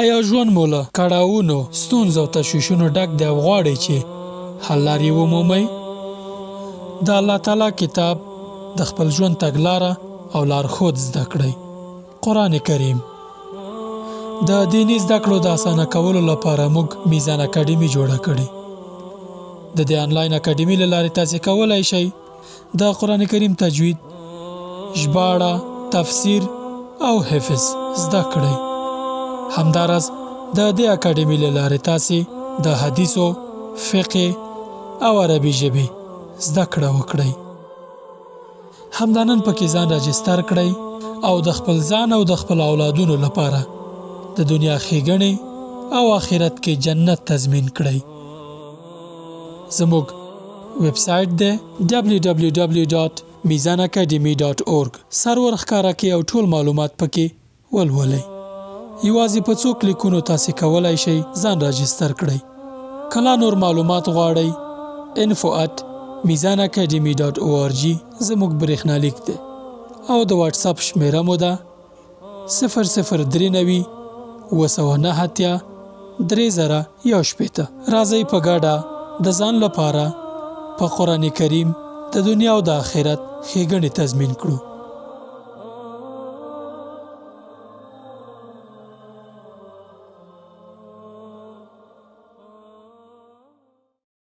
آیا ژوند مو له کړاوونو، ستونزو او تشویشونو ډک دی او غواړئ چې حل لارې ومومئ؟ د الله تعالی کتاب د خپل ژوند تګلاره او لارښود زده کړئ. قرآن کریم. د دیني زده کړو د اسانه کولو لپاره موږ میزان اکاډمي جوړه کړې. د دې آنلاین اکاډمي له لارې تاسې کولی شئ د قرآن کریم تجوید، ژباړه، تفسیر او حفظ زده کړئ. همداراز د دې اکاډمي له لارې تاسې د حدیثو، فقه او عربي ژبې زده کړه وکړئ. همدا نن پکې ځان راجستر کړئ او د خپل ځان او د خپل اولادونو لپاره د دنیا ښېګڼې او آخرت کې جنت تضمین کړئ. زموږ ویب سایټ دی www.mizanacademy.org. سرور ښکاره کې او ټول معلومات پکې ولولئ. یوازې په څو کلیکونو تاسې کولی شئ ځان راجستر کړئ. کله نور معلومات غواړئ info@mizanacademy.org زموږ برېښنالیک دی او د واتس اپ شمیره مو ده 0039 209 3018. راځئ په ګډه د ځان لپاره په قرآن کریم د دنیا او د آخرت ښېګڼې تضمین کړو.